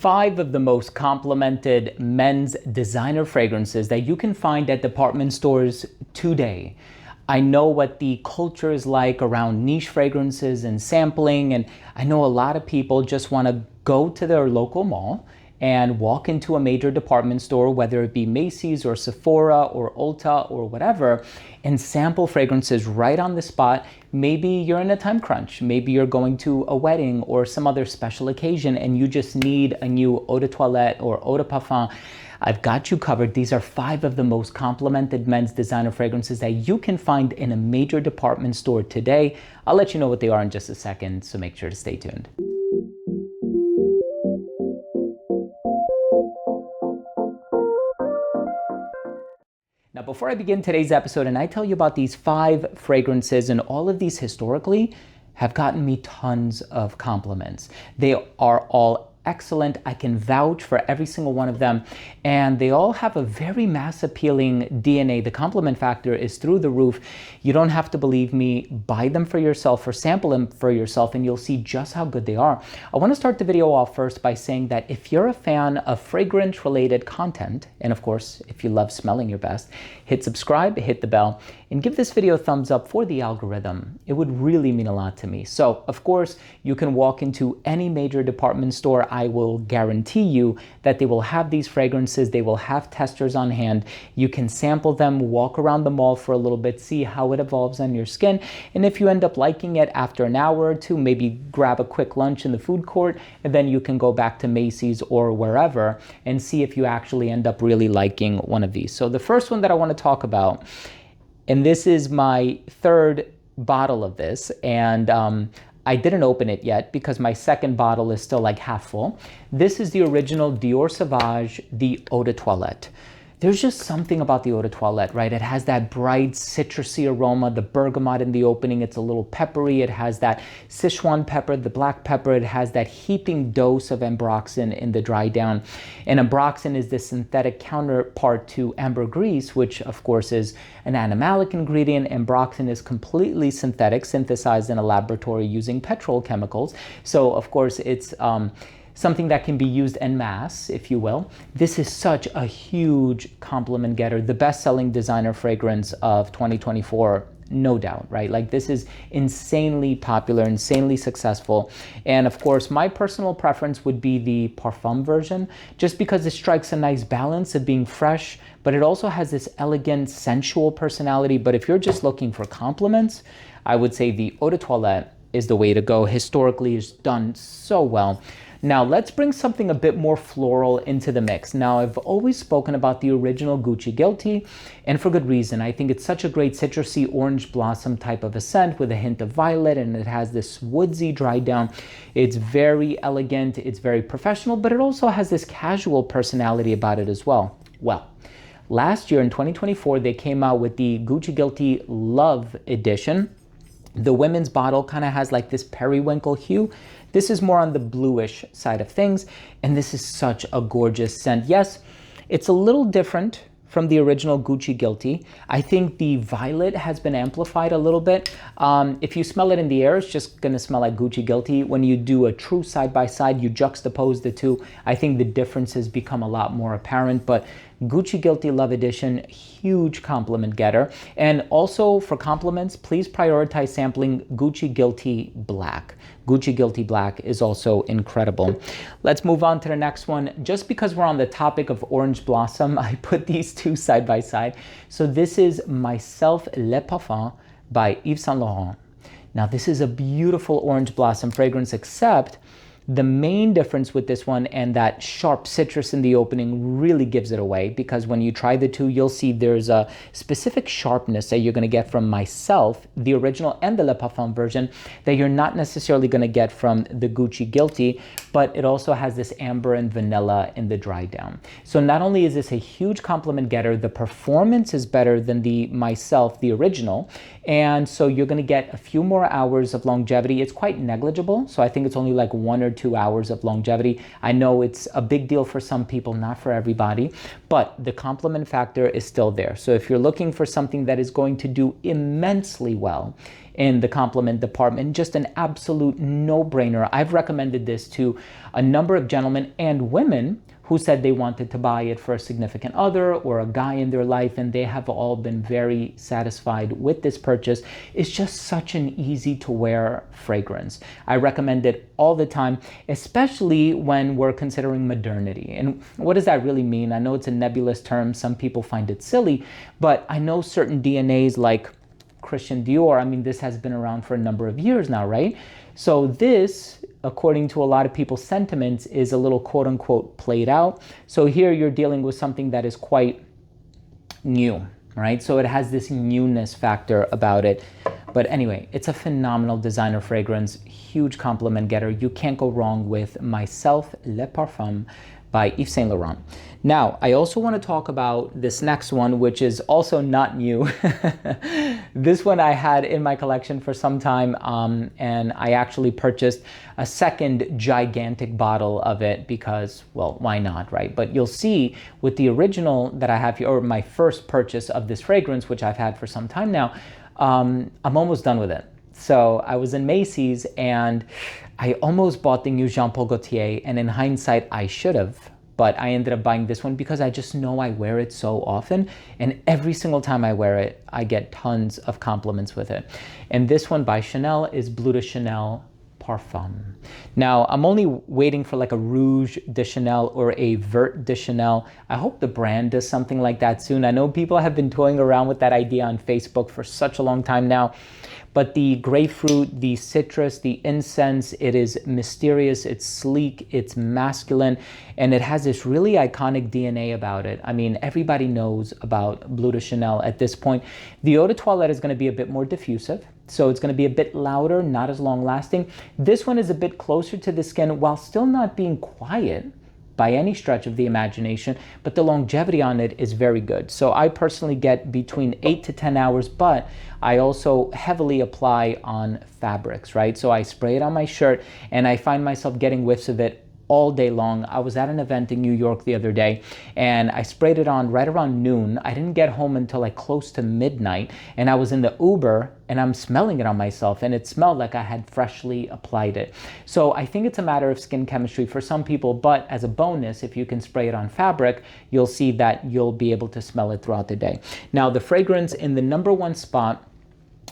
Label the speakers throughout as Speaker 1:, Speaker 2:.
Speaker 1: 5 of the most complimented men's designer fragrances that you can find at department stores today. I know what the culture is like around niche fragrances and sampling, and I know a lot of people just want to go to their local mall and walk into a major department store, whether it be Macy's or Sephora or Ulta or whatever, and sample fragrances right on the spot. Maybe you're in a time crunch. Maybe you're going to a wedding or some other special occasion and you just need a new eau de toilette or eau de parfum. I've got you covered. These are 5 of the most complimented men's designer fragrances that you can find in a major department store today. I'll let you know what they are in just a second, so make sure to stay tuned. Now, before I begin today's episode and I tell you about these 5 fragrances, and all of these historically have gotten me tons of compliments. They are all excellent. I can vouch for every single one of them, and they all have a very mass appealing DNA. The compliment factor is through the roof. You don't have to believe me. Buy them for yourself or sample them for yourself and you'll see just how good they are. I want to start the video off first by saying that if you're a fan of fragrance related content, and of course if you love smelling your best, hit subscribe, hit the bell, and give this video a thumbs up for the algorithm. It would really mean a lot to me. So of course you can walk into any major department store. I will guarantee you that they will have these fragrances. They will have testers on hand. You can sample them, walk around the mall for a little bit, see how it evolves on your skin. And if you end up liking it after an hour or two, maybe grab a quick lunch in the food court, and then you can go back to Macy's or wherever and see if you actually end up really liking one of these. So the first one that I want to talk about, and this is my 3rd bottle of this, and I didn't open it yet because my 2nd bottle is still like half full. This is the original Dior Sauvage, the eau de toilette. There's just something about the eau de toilette, right? It has that bright citrusy aroma, the bergamot in the opening. It's a little peppery. It has that Sichuan pepper, the black pepper. It has that heaping dose of ambroxan in the dry down. And ambroxan is the synthetic counterpart to ambergris, which of course is an animalic ingredient. Ambroxan is completely synthetic, synthesized in a laboratory using petrochemicals. So of course it's something that can be used en masse, if you will. This is such a huge compliment getter, the best-selling designer fragrance of 2024, no doubt, right? Like, this is insanely popular, insanely successful. And of course, my personal preference would be the parfum version, just because it strikes a nice balance of being fresh, but it also has this elegant, sensual personality. But if you're just looking for compliments, I would say the eau de toilette is the way to go. Historically, it's done so well. Now let's bring something a bit more floral into the mix. Now, I've always spoken about the original Gucci Guilty, and for good reason. I think it's such a great citrusy orange blossom type of a scent with a hint of violet, and it has this woodsy dry down. It's very elegant, it's very professional, but it also has this casual personality about it as well. Well, last year in 2024, they came out with the Gucci Guilty Love Edition. The women's bottle kind of has like this periwinkle hue. This is more on the bluish side of things, and this is such a gorgeous scent. Yes, it's a little different from the original Gucci Guilty. I think the violet has been amplified a little bit. If you smell it in the air, it's just gonna smell like Gucci Guilty. When you do a true side-by-side, you juxtapose the two, I think the differences become a lot more apparent. But Gucci Guilty Love Edition, huge compliment getter. And also for compliments, please prioritize sampling Gucci Guilty Black. Gucci Guilty Black is also incredible. Let's move on to the next one. Just because we're on the topic of orange blossom, I put these 2 side by side. So this is Myself Le Parfum by Yves Saint Laurent. Now this is a beautiful orange blossom fragrance, except the main difference with this one, and that sharp citrus in the opening really gives it away, because when you try the 2, you'll see there's a specific sharpness that you're going to get from Myself, the original, and the Le Parfum version, that you're not necessarily going to get from the Gucci Guilty, but it also has this amber and vanilla in the dry down. So not only is this a huge compliment getter, the performance is better than the Myself, the original, and so you're going to get a few more hours of longevity. It's quite negligible, so I think it's only like 1 or 2 hours of longevity. I know it's a big deal for some people, not for everybody, but the compliment factor is still there. So if you're looking for something that is going to do immensely well in the compliment department, just an absolute no-brainer. I've recommended this to a number of gentlemen and women who said they wanted to buy it for a significant other or a guy in their life, and they have all been very satisfied with this purchase. It's just such an easy to wear fragrance. I recommend it all the time, especially when we're considering modernity. And what does that really mean? I know it's a nebulous term. Some people find it silly, but I know certain DNAs like Christian Dior, I mean, this has been around for a number of years now, right? So this, according to a lot of people's sentiments, is a little quote unquote played out. So here you're dealing with something that is quite new, right? So it has this newness factor about it. But anyway, it's a phenomenal designer fragrance, huge compliment getter. You can't go wrong with Myself Le Parfum by Yves Saint Laurent. Now, I also want to talk about this next one, which is also not new. This one I had in my collection for some time, and I actually purchased a second gigantic bottle of it because, well, why not, right? But you'll see with the original that I have here, or my first purchase of this fragrance, which I've had for some time now, I'm almost done with it. So I was in Macy's and I almost bought the new Jean Paul Gaultier, and in hindsight, I should have, but I ended up buying this one because I just know I wear it so often, and every single time I wear it, I get tons of compliments with it. And this one by Chanel is Bleu de Chanel Parfum. Now, I'm only waiting for like a Rouge de Chanel or a Vert de Chanel. I hope the brand does something like that soon. I know people have been toying around with that idea on Facebook for such a long time now. But the grapefruit, the citrus, the incense, it is mysterious, it's sleek, it's masculine, and it has this really iconic DNA about it. I mean, everybody knows about Bleu de Chanel at this point. The eau de toilette is going to be a bit more diffusive, so it's going to be a bit louder, not as long lasting. This one is a bit closer to the skin while still not being quiet by any stretch of the imagination, but the longevity on it is very good. So I personally get between 8 to 10 hours, but I also heavily apply on fabrics, right? So I spray it on my shirt and I find myself getting whiffs of it all day long. I was at an event in New York the other day and I sprayed it on right around noon. I didn't get home until like close to midnight, and I was in the Uber and I'm smelling it on myself, and it smelled like I had freshly applied it. So I think it's a matter of skin chemistry for some people, but as a bonus, if you can spray it on fabric, you'll see that you'll be able to smell it throughout the day. Now, the fragrance in the #1 spot,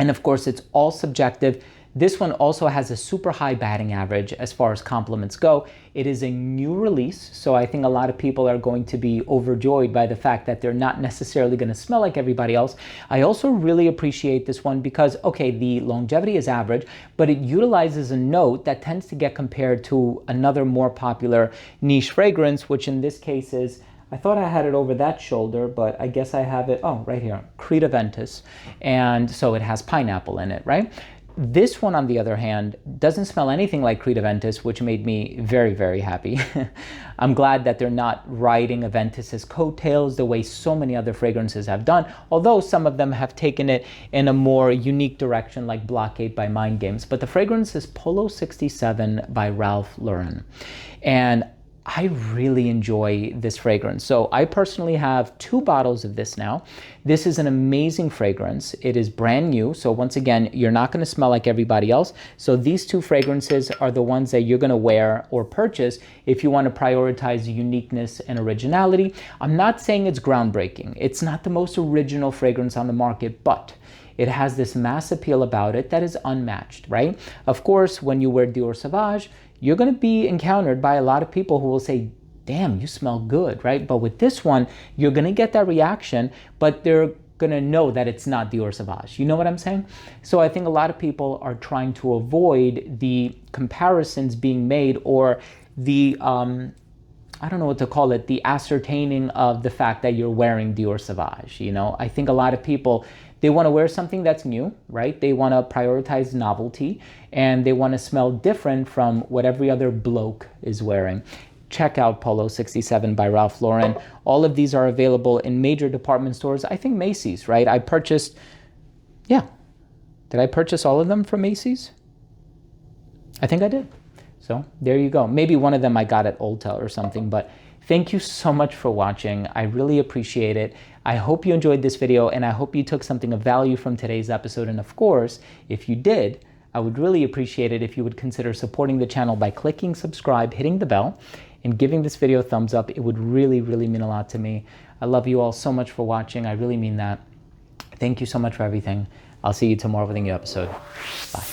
Speaker 1: and of course it's all subjective, this one also has a super high batting average as far as compliments go. It is a new release, so I think a lot of people are going to be overjoyed by the fact that they're not necessarily going to smell like everybody else. I also really appreciate this one because, okay, the longevity is average, but it utilizes a note that tends to get compared to another more popular niche fragrance, which in this case is, I thought I had it over that shoulder, but I guess I have it, oh, right here, Creta Ventus. And so it has pineapple in it, right? This one, on the other hand, doesn't smell anything like Creta Ventus, which made me very, very happy. I'm glad that they're not riding Aventus's coattails the way so many other fragrances have done, although some of them have taken it in a more unique direction like Blockade by Mind Games. But the fragrance is Polo 67 by Ralph Lauren. And I really enjoy this fragrance. So I personally have 2 bottles of this now. This is an amazing fragrance. It is brand new. So once again, you're not going to smell like everybody else. So these 2 fragrances are the ones that you're going to wear or purchase if you want to prioritize uniqueness and originality. I'm not saying it's groundbreaking. It's not the most original fragrance on the market, but it has this mass appeal about it that is unmatched, right? Of course, when you wear Dior Sauvage, you're going to be encountered by a lot of people who will say, damn, you smell good, right? But with this one, you're going to get that reaction, but they're going to know that it's not Dior Sauvage. You know what I'm saying? So I think a lot of people are trying to avoid the comparisons being made, or the, I don't know what to call it, the ascertaining of the fact that you're wearing Dior Sauvage. You know, I think a lot of people, they want to wear something that's new, right? They want to prioritize novelty, and they want to smell different from what every other bloke is wearing. Check out Polo 67 by Ralph Lauren. All of these are available in major department stores. I think Macy's, right? I purchased, yeah. Did I purchase all of them from Macy's? I think I did. So there you go. Maybe one of them I got at Ulta or something, but thank you so much for watching. I really appreciate it. I hope you enjoyed this video, and I hope you took something of value from today's episode. And of course, if you did, I would really appreciate it if you would consider supporting the channel by clicking subscribe, hitting the bell, and giving this video a thumbs up. It would really, really mean a lot to me. I love you all so much for watching. I really mean that. Thank you so much for everything. I'll see you tomorrow with a new episode. Bye.